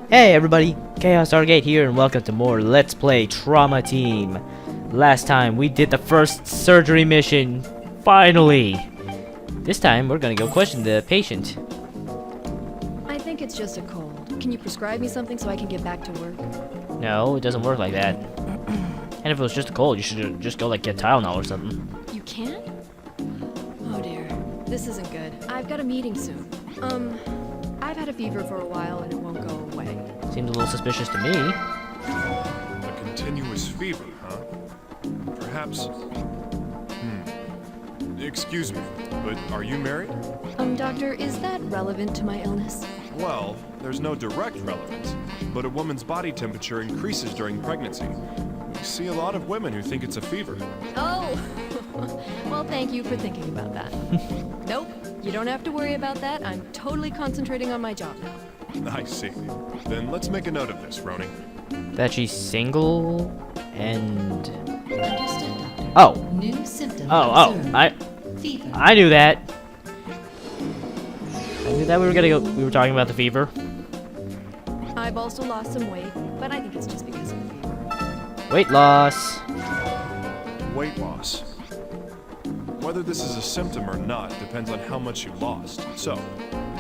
Hey everybody, ChaosArgate here and welcome to more Let's Play Trauma Team. Last time we did the first surgery mission, finally! This time we're gonna go question the patient. I think it's just a cold. Can you prescribe me something so I can get back to work? No, it doesn't work like that. And if it was just a cold, you should just go like get Tylenol or something. You can't? Oh dear, this isn't good. I've got a meeting soon. I've had a fever for a while and it won't go away. Seems a little suspicious to me. A continuous fever, huh? Perhaps... Excuse me, but are you married? Doctor, is that relevant to my illness? Well, there's no direct relevance, but a woman's body temperature increases during pregnancy. We see a lot of women who think it's a fever. Oh! Well, thank you for thinking about that. Nope, you don't have to worry about that. I'm totally concentrating on my job now. I see. Then let's make a note of this, Roni. That she's single and... Understood, Doctor. Oh! New symptom Oh, Fever. I knew that. I knew that we were talking about the fever. I've also lost some weight, but I think it's just because of the fever. Weight loss. Weight loss. Whether this is a symptom or not depends on how much you lost. So,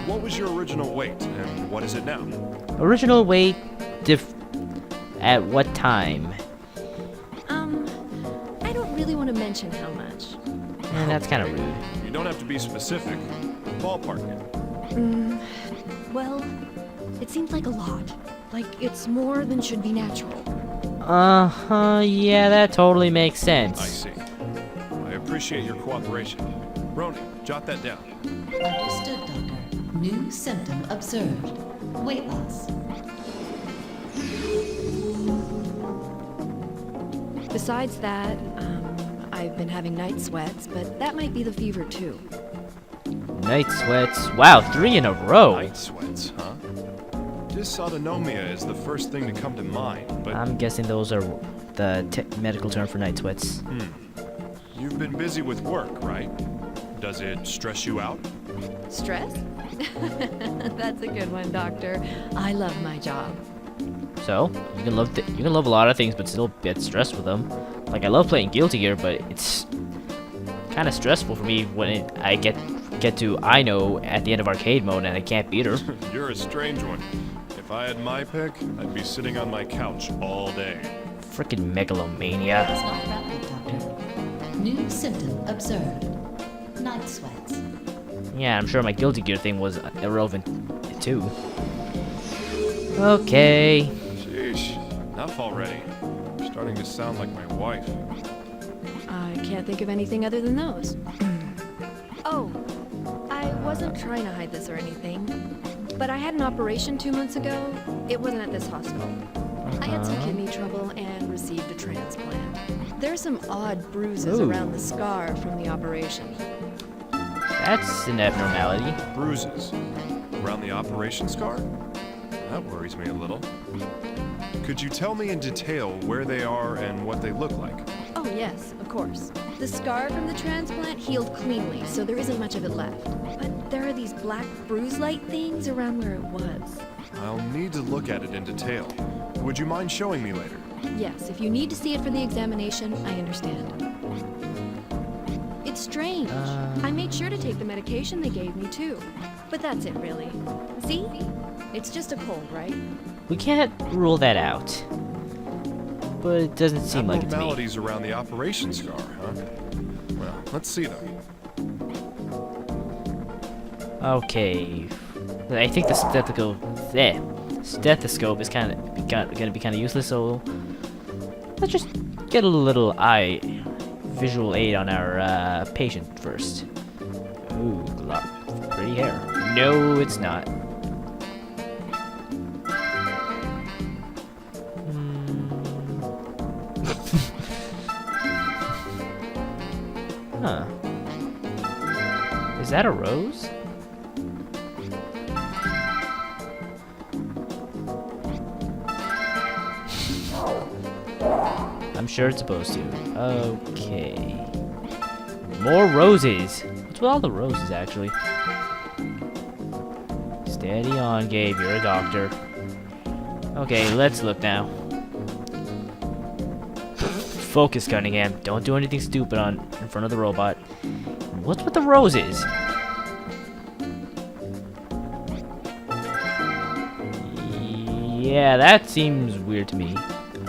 what was your original weight, and what is it now? Original weight at what time? I don't really want to mention how much. And that's kind of rude. You don't have to be specific. Ballpark it. Well, it seems like a lot. Like it's more than should be natural. Uh-huh, yeah, that totally makes I sense. see. I appreciate your cooperation. Roni, jot that down. Understood, Doctor. New symptom observed. Weight loss. Besides that, I've been having night sweats, but that might be the fever too. Night sweats. Wow, 3 in a row. Night sweats, huh? Dysautonomia is the first thing to come to mind, but I'm guessing those are the medical term for night sweats. you've been busy with work, right? Does it stress you out? Stress? That's a good one, Doctor. I love my job. So, you can love a lot of things, but still get stressed with them. Like, I love playing Guilty Gear, but it's kind of stressful for me when I get to I know at the end of arcade mode and I can't beat her. You're a strange one. If I had my pick, I'd be sitting on my couch all day. Freaking megalomania. It's not rapid, Doctor. New symptom observed. Night sweats. Yeah, I'm sure my Guilty Gear thing was irrelevant too. Okay. Sheesh, enough already. You're starting to sound like my wife. I can't think of anything other than those. Oh, I wasn't trying to hide this or anything, but I had an operation 2 months ago. It wasn't at this hospital. I had some kidney trouble and received a transplant. There's some odd bruises Ooh. around the scar from the operation. That's an abnormality. Bruises. Around the operation scar? That worries me a little. Could you tell me in detail where they are and what they look like? Oh yes, of course. The scar from the transplant healed cleanly, so there isn't much of it left. But there are these black bruise-like things around where it was. I'll need to look at it in detail. Would you mind showing me later? Yes, if you need to see it for the examination, I understand. It's strange. I made sure to take the medication they gave me too. But that's it really. See? It's just a cold, right? We can't rule that out. But it doesn't seem like it's me. Abnormalities around the operation scar, huh? Well, let's see them. Okay. I think the stethoscope is gonna be kind of useless, so let's just get a little visual aid on our patient first. Ooh, pretty hair. No, it's not. Huh. Is that a rose? I'm sure it's supposed to. Okay. More roses. What's with all the roses, actually? Steady on, Gabe. You're a doctor. Okay, let's look now. Focus, Cunningham. Don't do anything stupid in front of the robot. What's with the roses? Yeah, that seems weird to me.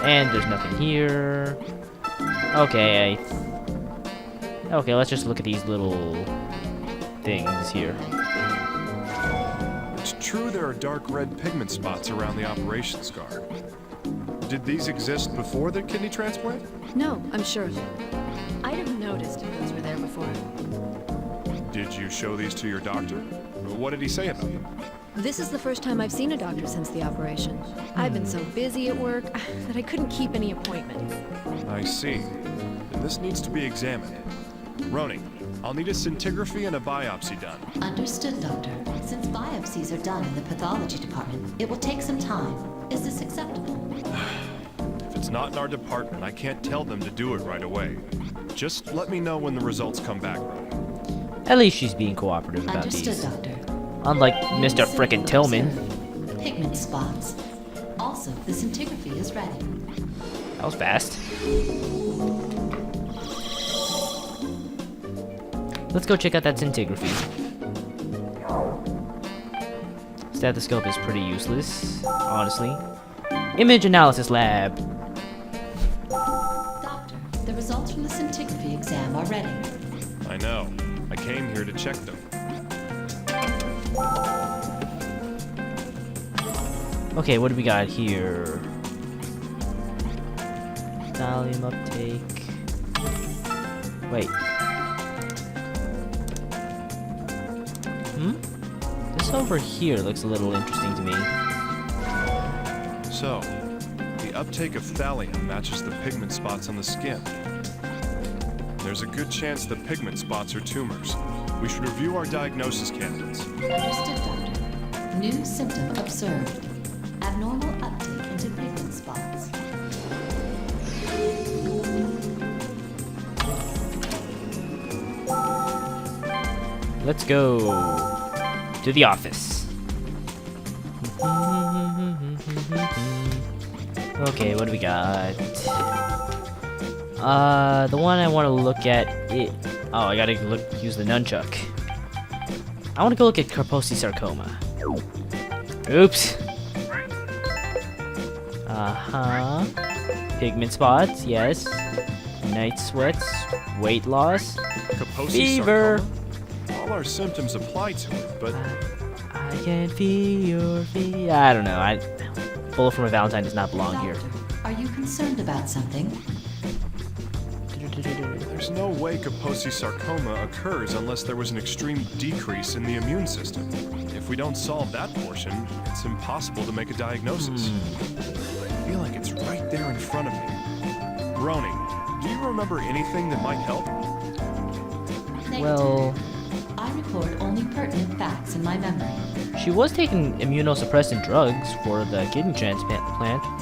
And there's nothing here. Okay, okay, let's just look at these little things here. It's true there are dark red pigment spots around the operation scar. Did these exist before the kidney transplant? No, I'm sure. I'd have noticed if those were there before. Did you show these to your doctor? What did he say about them? This is the first time I've seen a doctor since the operation. I've been so busy at work that I couldn't keep any appointments. I see. Then this needs to be examined. Roni, I'll need a scintigraphy and a biopsy done. Understood, Doctor. Since biopsies are done in the pathology department, it will take some time. Is this acceptable? If it's not in our department, I can't tell them to do it right away. Just let me know when the results come back, Roni. At least she's being cooperative about Understood, these. Doctor. Unlike New Mr. symptom Frickin' Tillman. observed. Pigment spots. Also, the scintigraphy is ready. That was fast. Let's go check out that scintigraphy. Stethoscope is pretty useless, honestly. Image analysis lab. Doctor, the results from the scintigraphy exam are ready. I know. I came here to check them. Okay, what do we got here? Thallium uptake. Wait. This over here looks a little interesting to me. So, the uptake of thallium matches the pigment spots on the skin. There's a good chance the pigment spots are tumors. We should review our diagnosis candidates. Understood, Doctor. New symptom observed. Abnormal uptake into pigment spots. Let's go to the office. Okay, what do we got? The one I want to look at it. Oh, I gotta use the nunchuck. I want to go look at Kaposi sarcoma. Oops. Pigment spots, yes. Night sweats, weight loss, Kaposi fever. sarcoma? All our symptoms apply to it, but I can feel your feet. I don't know. Bullet from a Valentine does not belong here. Doctor, are you concerned about something? there's no way Kaposi sarcoma occurs unless there was an extreme decrease in the immune system. If we don't solve that portion, it's impossible to make a diagnosis. I feel like it's right there in front of me. Roni, do you remember anything that might help? Negative. Well, I record only pertinent facts in my memory. she was taking immunosuppressant drugs for the kidney transplant,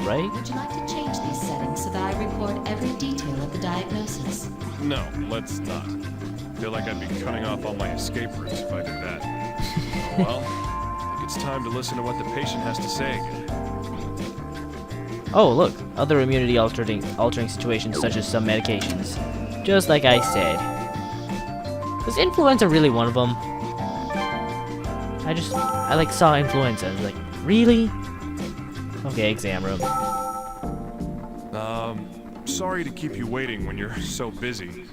right? Would you like to change these settings so that I record every detail of the diagnosis? No, let's not. I feel like I'd be cutting off all my escape routes if I did that. Oh well, I think it's time to listen to what the patient has to say again. Oh, look, other immunity altering situations such as some medications. Just like I said. Was influenza really one of them? I like saw influenza. I was like, really? Okay, exam room. Sorry to keep you waiting when you're so busy.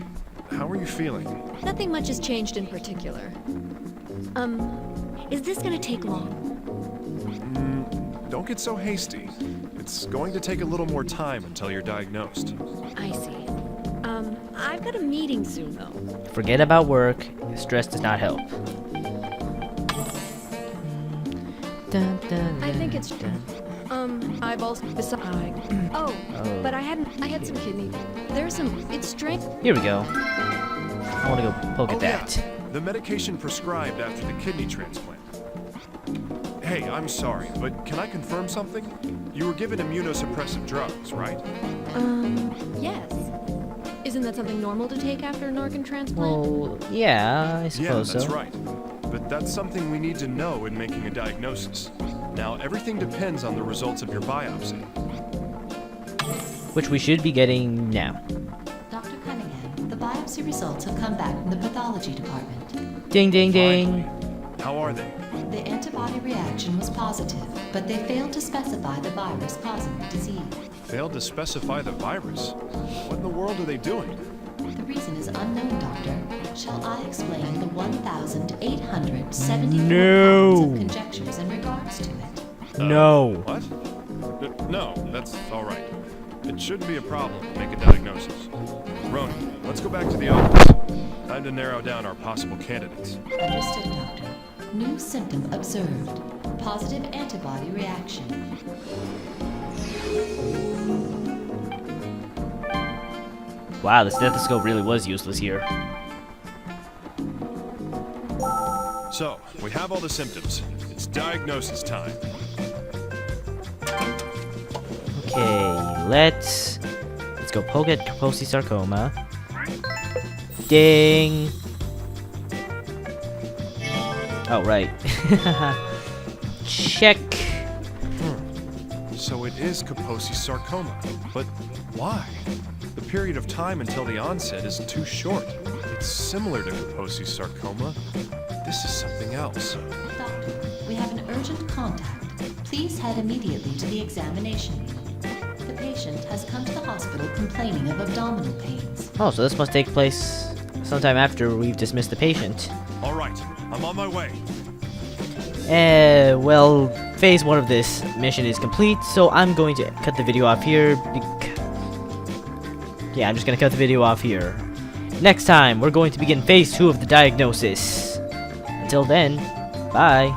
How are you feeling? Nothing much has changed in particular. Is this gonna take long? Don't get so hasty. It's going to take a little more time until you're diagnosed. I see. I've got a meeting soon, though. Forget about work. Stress does not help. I think it's I've also but I had some kidney. There's some. It's strength. Here we go. I want to go poke at that. Yeah. The medication prescribed after the kidney transplant. Hey, I'm sorry, but can I confirm something? You were given immunosuppressive drugs, right? Yes. Isn't that something normal to take after an organ transplant? Well, yeah, I Yeah, suppose that's so. right. But that's something we need to know in making a diagnosis. Now, everything depends on the results of your biopsy. Which we should be getting now. Dr. Cunningham, the biopsy results have come back from the pathology department. Ding, ding, ding. Finally. How are they? The antibody reaction was positive, but they failed to specify the virus causing the disease. Failed to specify the virus. What in the world are they doing? The reason is unknown, Doctor. Shall I explain the 1,874 No. kinds of conjectures in regards to it? No. What? No, that's all right. It shouldn't be a problem to make a diagnosis. Roni, let's go back to the office. Time to narrow down our possible candidates. Understood, Doctor. New symptom observed. Positive antibody reaction. Wow, the stethoscope really was useless here. So, we have all the symptoms. It's diagnosis time. Okay, let's go poke at Kaposi sarcoma. Ding. Oh right. Check. So it is Kaposi sarcoma. But why? The period of time until the onset is too short. It's similar to Kaposi sarcoma. This is something else. Doctor, we have an urgent contact. Please head immediately to the examination room. The patient has come to the hospital complaining of abdominal pains. Oh, so this must take place sometime after we've dismissed the patient. All right, I'm on my way. Well, phase 1 of this mission is complete, so I'm going to cut the video off here. Yeah, I'm just gonna cut the video off here. Next time, we're going to begin phase 2 of the diagnosis. Until then, bye.